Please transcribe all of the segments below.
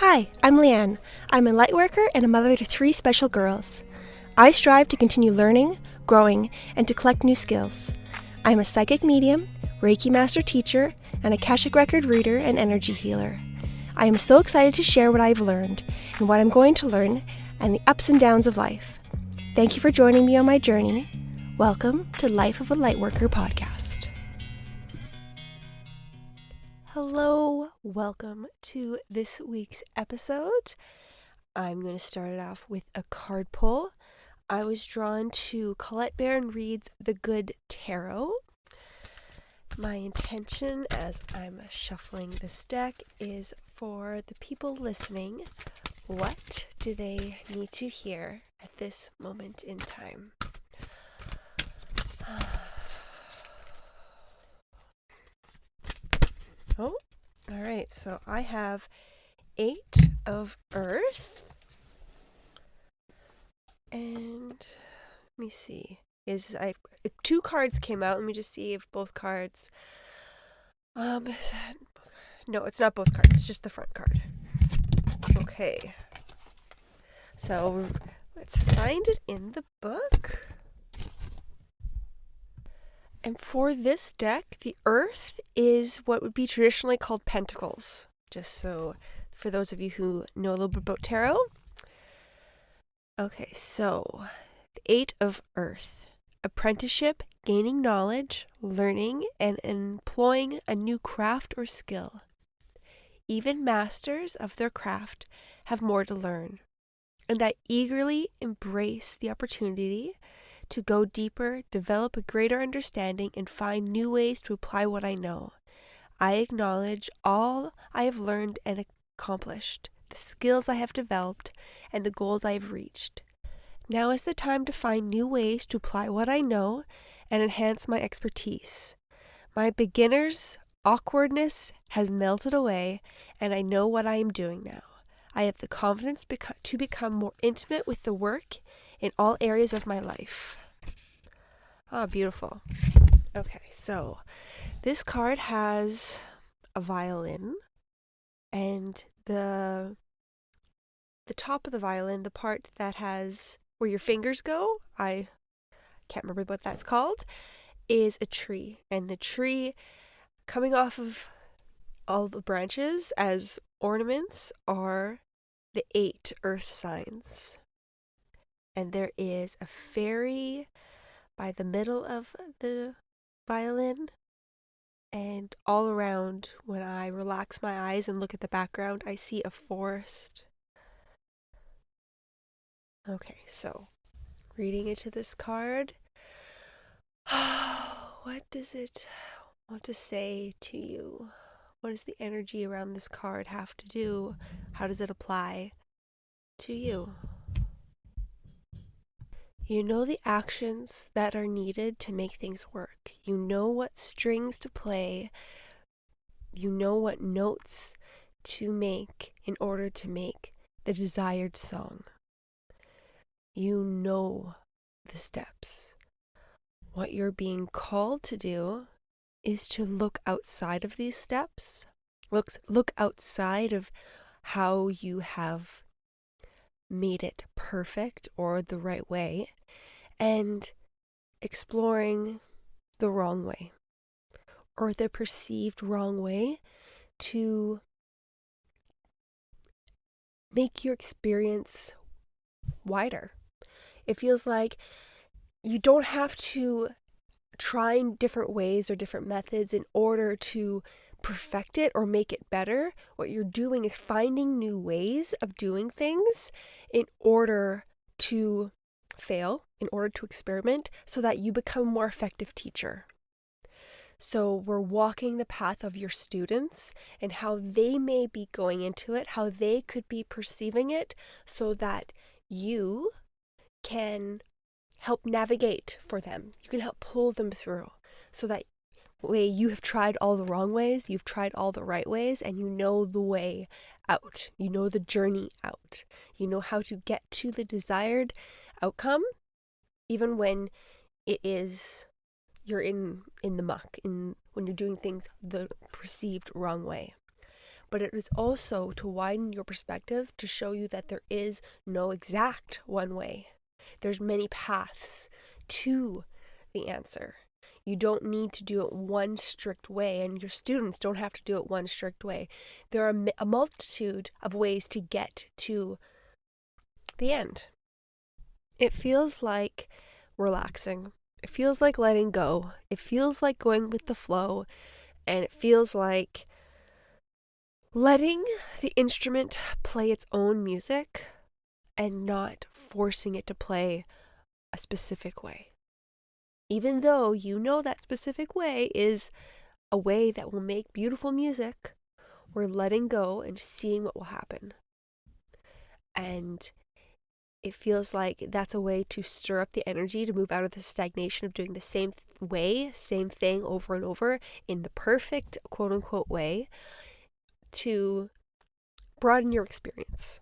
Hi, I'm Leanne. I'm a lightworker and a mother to 3 special girls. I strive to continue learning, growing, and to collect new skills. I'm a psychic medium, Reiki master teacher, and Akashic record reader and energy healer. I am so excited to share what I've learned and what I'm going to learn and the ups and downs of life. Thank you for joining me on my journey. Welcome to Life of a Lightworker podcast. Hello, welcome to this week's episode. I'm going to start it off with a card pull. I was drawn to Colette Baron-Reid's The Good Tarot. My intention as I'm shuffling this deck is for the people listening. What do they need to hear at this moment in time? Oh, all right. So I have 8 of Earth. And let me see. 2 cards came out. Let me just see if both cards. Is that both? No, it's not both cards. It's just the front card. Okay. So let's find it in the book. And for this deck, the Earth is what would be traditionally called Pentacles. Just so for those of you who know a little bit about tarot. Okay, so the 8 of Earth. Apprenticeship, gaining knowledge, learning, and employing a new craft or skill. Even masters of their craft have more to learn. And I eagerly embrace the opportunity to go deeper, develop a greater understanding, and find new ways to apply what I know. I acknowledge all I have learned and accomplished, the skills I have developed, and the goals I have reached. Now is the time to find new ways to apply what I know and enhance my expertise. My beginner's awkwardness has melted away, and I know what I am doing now. I have the confidence to become more intimate with the work in all areas of my life. Ah, beautiful. Okay, so this card has a violin, and the top of the violin, the part that has where your fingers go, I can't remember what that's called, is a tree. And the tree coming off of all the branches as ornaments are the 8 earth signs. And there is a fairy by the middle of the violin, and all around, when I relax my eyes and look at the background, I see a forest. Okay, so reading into this card, what does it want to say to you? What does the energy around this card have to do? How does it apply to you? You know the actions that are needed to make things work. You know what strings to play. You know what notes to make in order to make the desired song. You know the steps. What you're being called to do is to look outside of these steps. Look outside of how you have made it perfect or the right way, and exploring the wrong way or the perceived wrong way to make your experience wider. It feels like you don't have to try different ways or different methods in order to perfect it or make it better. What you're doing is finding new ways of doing things in order to fail, in order to experiment, so that you become a more effective teacher. So we're walking the path of your students and how they may be going into it, how they could be perceiving it, so that you can help navigate for them. You can help pull them through, so that way you have tried all the wrong ways, you've tried all the right ways, and you know the way out. You know the journey out. You know how to get to the desired outcome, even when you're in the muck, when you're doing things the perceived wrong way. but it is also to widen your perspective, to show you that there is no exact one way. There's many paths to the answer. You don't need to do it one strict way, and your students don't have to do it one strict way. There are a multitude of ways to get to the end. It feels like relaxing. It feels like letting go. It feels like going with the flow, and it feels like letting the instrument play its own music and not forcing it to play a specific way. Even though you know that specific way is a way that will make beautiful music, we're letting go and seeing what will happen. And it feels like that's a way to stir up the energy, to move out of the stagnation of doing the same way, same thing over and over in the perfect quote unquote way, to broaden your experience.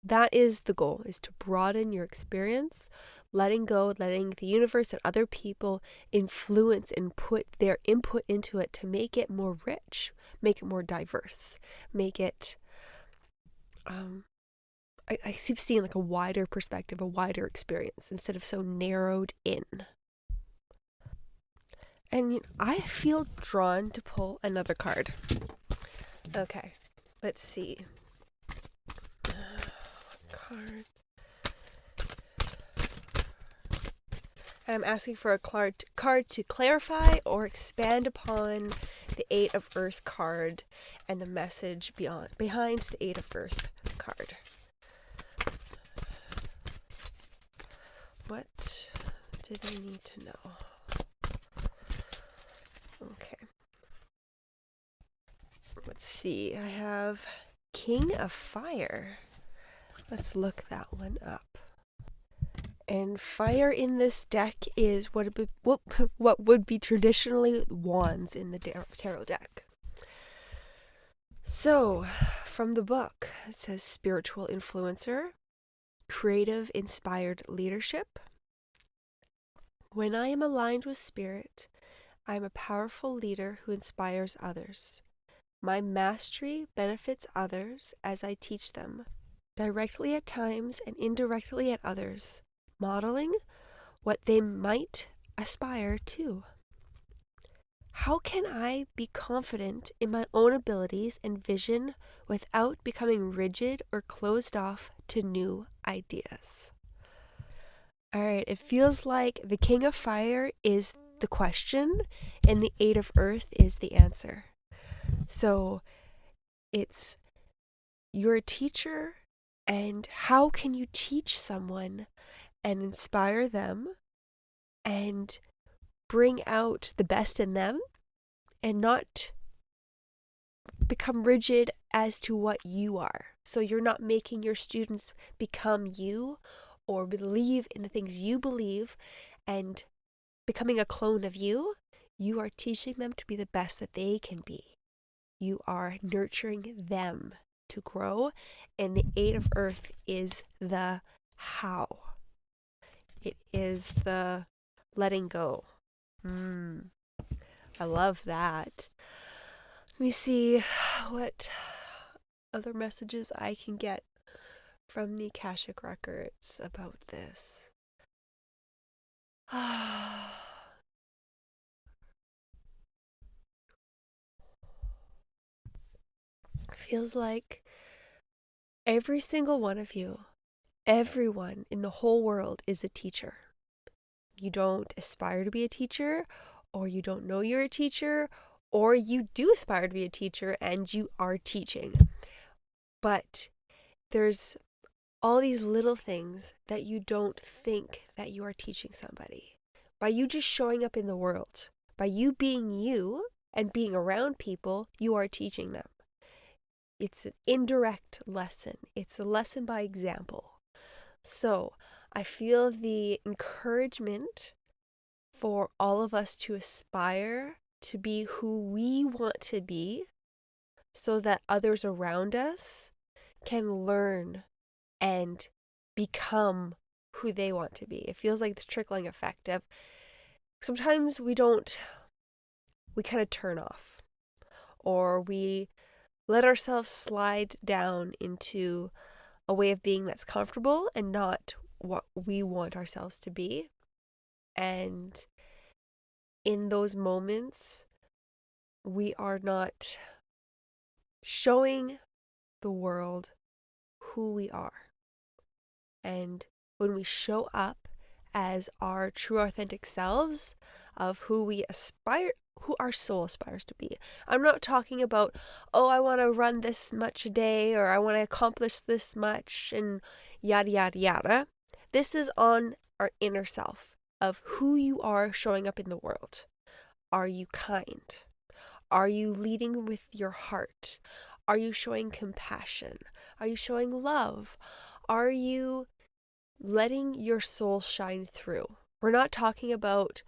That is the goal, is to broaden your experience, letting go, letting the universe and other people influence and put their input into it to make it more rich, make it more diverse, make it, I keep seeing like a wider perspective, a wider experience instead of so narrowed in. And I feel drawn to pull another card. Okay, let's see. Card. I'm asking for a card to clarify or expand upon the Eight of Earth card and the message behind the Eight of Earth card. What did I need to know? Okay. Let's see. I have King of Fire. Let's look that one up. And fire in this deck is what would be traditionally wands in the tarot deck. So, from the book, it says spiritual influencer, creative inspired leadership. When I am aligned with spirit, I am a powerful leader who inspires others. My mastery benefits others as I teach them, directly at times and indirectly at others, modeling what they might aspire to. How can I be confident in my own abilities and vision without becoming rigid or closed off to new ideas? All right, it feels like the King of Fire is the question and the Eight of Earth is the answer. So it's, you're a teacher, and how can you teach someone and inspire them and bring out the best in them and not become rigid as to what you are. So you're not making your students become you or believe in the things you believe and becoming a clone of you. You are teaching them to be the best that they can be. You are nurturing them to grow, and the Eight of Earth is the how. It is the letting go. I love that. Let me see what other messages I can get from the Akashic Records about this. Feels like every single one of you, everyone in the whole world is a teacher. You don't aspire to be a teacher, or you don't know you're a teacher, or you do aspire to be a teacher and you are teaching. But there's all these little things that you don't think that you are teaching somebody. By you just showing up in the world, by you being you and being around people, you are teaching them. It's an indirect lesson. It's a lesson by example. So I feel the encouragement for all of us to aspire to be who we want to be so that others around us can learn and become who they want to be. It feels like this trickling effect of sometimes we kind of turn off, or we let ourselves slide down into a way of being that's comfortable and not what we want ourselves to be. And in those moments, we are not showing the world who we are. And when we show up as our true authentic selves of who our soul aspires to be. I'm not talking about, oh, I want to run this much a day, or I want to accomplish this much, and yada, yada, yada. This is on our inner self of who you are showing up in the world. Are you kind? Are you leading with your heart? Are you showing compassion? Are you showing love? Are you letting your soul shine through? We're not talking about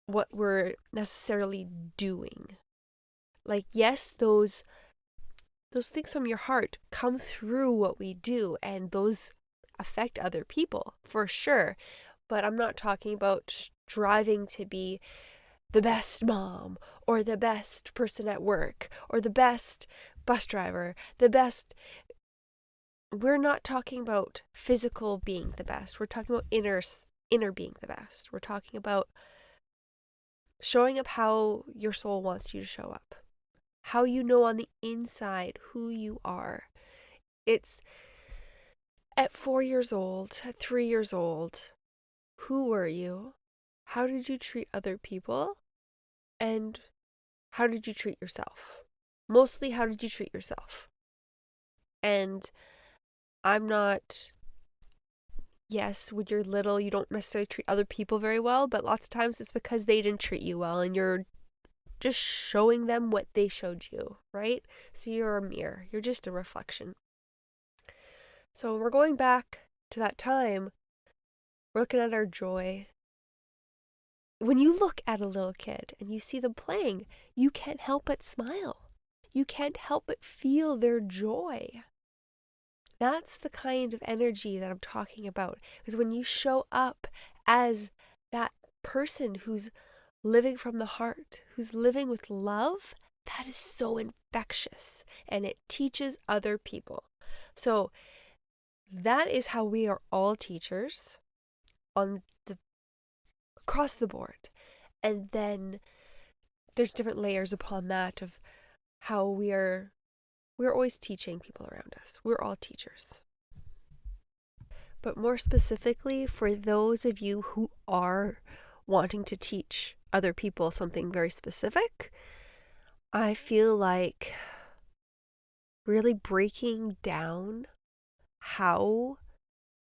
what we're necessarily doing. Like, yes, those things from your heart come through what we do, and those affect other people for sure. But I'm not talking about striving to be the best mom, or the best person at work, or the best bus driver, we're not talking about physical being the best. We're talking about inner being the best. We're talking about showing up how your soul wants you to show up. How you know on the inside who you are. It's at 4 years old, at 3 years old, who were you? How did you treat other people? And how did you treat yourself? Mostly, how did you treat yourself? And I'm not, yes, when you're little, you don't necessarily treat other people very well, but lots of times it's because they didn't treat you well, and you're just showing them what they showed you, right? So you're a mirror. You're just a reflection. So we're going back to that time. We're looking at our joy. When you look at a little kid and you see them playing, you can't help but smile. You can't help but feel their joy. That's the kind of energy that I'm talking about. Because when you show up as that person who's living from the heart, who's living with love, that is so infectious, and it teaches other people. So that is how we are all teachers across the board. And then there's different layers upon that of how we're always teaching people around us. We're all teachers. But more specifically, for those of you who are wanting to teach other people something very specific, I feel like really breaking down how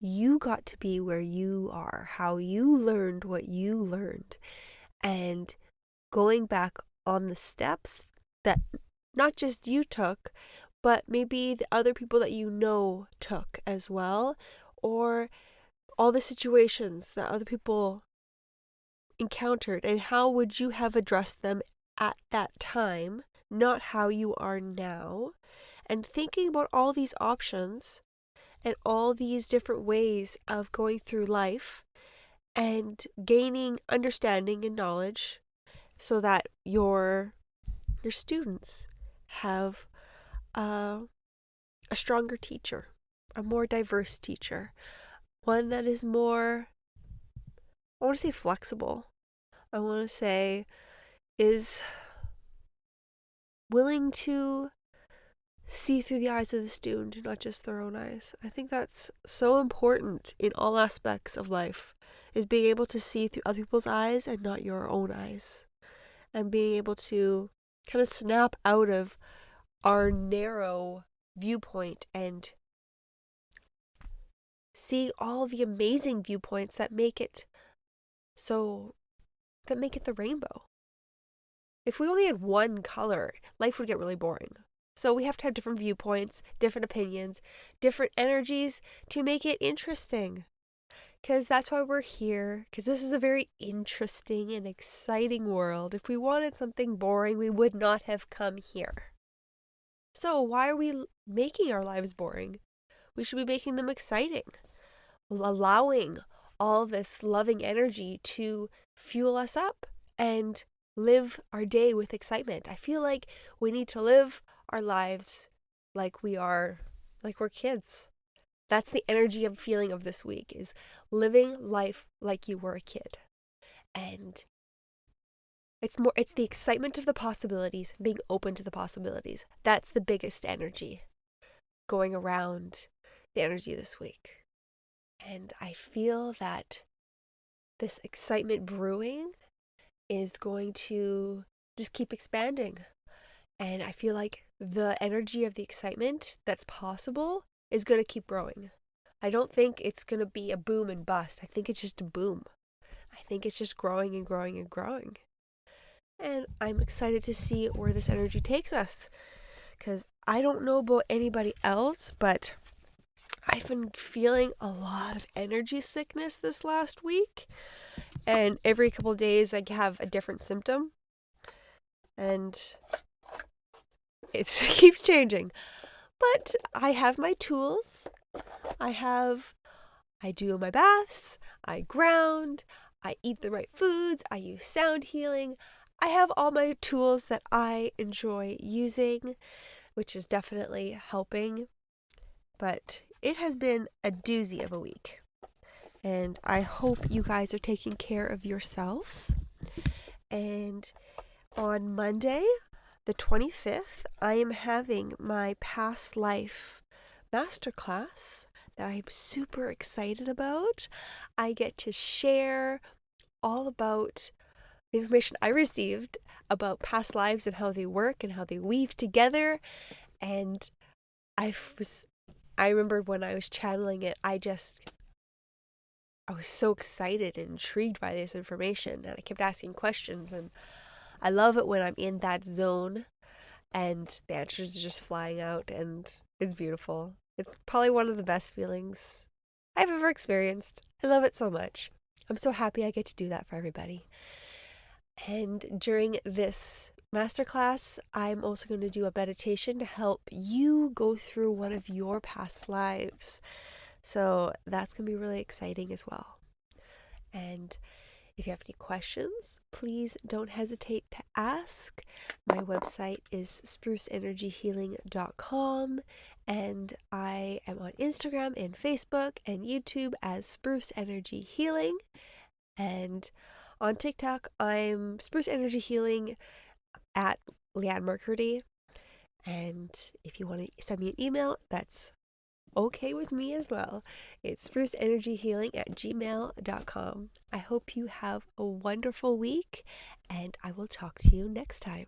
you got to be where you are, how you learned what you learned, and going back on the steps that not just you took, but maybe the other people that you know took as well, or all the situations that other people encountered, and how would you have addressed them at that time, not how you are now. And thinking about all these options and all these different ways of going through life and gaining understanding and knowledge so that your students have a stronger teacher, a more diverse teacher, one that is more, I want to say flexible. I want to say is willing to see through the eyes of the student, not just their own eyes. I think that's so important in all aspects of life, is being able to see through other people's eyes and not your own eyes. And being able to kind of snap out of our narrow viewpoint and see all the amazing viewpoints that make it the rainbow. If we only had one color, life would get really boring. So we have to have different viewpoints, different opinions, different energies to make it interesting. Because that's why we're here, because this is a very interesting and exciting world. If we wanted something boring, we would not have come here. So why are we making our lives boring? We should be making them exciting, allowing all this loving energy to fuel us up and live our day with excitement. I feel like we need to live our lives like we're kids. That's the energy I'm feeling of this week, is living life like you were a kid. And it's the excitement of the possibilities, being open to the possibilities. That's the biggest energy going around the energy this week. And I feel that this excitement brewing is going to just keep expanding. And I feel like the energy of the excitement that's possible is going to keep growing. I don't think it's going to be a boom and bust. I think it's just a boom. I think it's just growing and growing and growing. And I'm excited to see where this energy takes us. Because I don't know about anybody else, but I've been feeling a lot of energy sickness this last week. And every couple of days I have a different symptom. And it keeps changing. But I have my tools. I do my baths, I ground, I eat the right foods, I use sound healing. I have all my tools that I enjoy using, which is definitely helping. But it has been a doozy of a week. And I hope you guys are taking care of yourselves. And on Monday, the 25th, I am having my past life masterclass that I'm super excited about. I get to share all about the information I received about past lives and how they work and how they weave together. And I remember when I was channeling it, I was so excited and intrigued by this information, and I kept asking questions, and I love it when I'm in that zone and the answers are just flying out, and it's beautiful. It's probably one of the best feelings I've ever experienced. I love it so much. I'm so happy I get to do that for everybody. And during this masterclass, I'm also going to do a meditation to help you go through one of your past lives. So that's going to be really exciting as well. And if you have any questions, please don't hesitate to ask. My website is spruceenergyhealing.com, and I am on Instagram and Facebook and YouTube as Spruce Energy Healing. And on TikTok, I'm Spruce Energy Healing at Leanne Mercury. And if you want to send me an email, that's okay with me as well. It's spruceenergyhealing@gmail.com. I hope you have a wonderful week, and I will talk to you next time.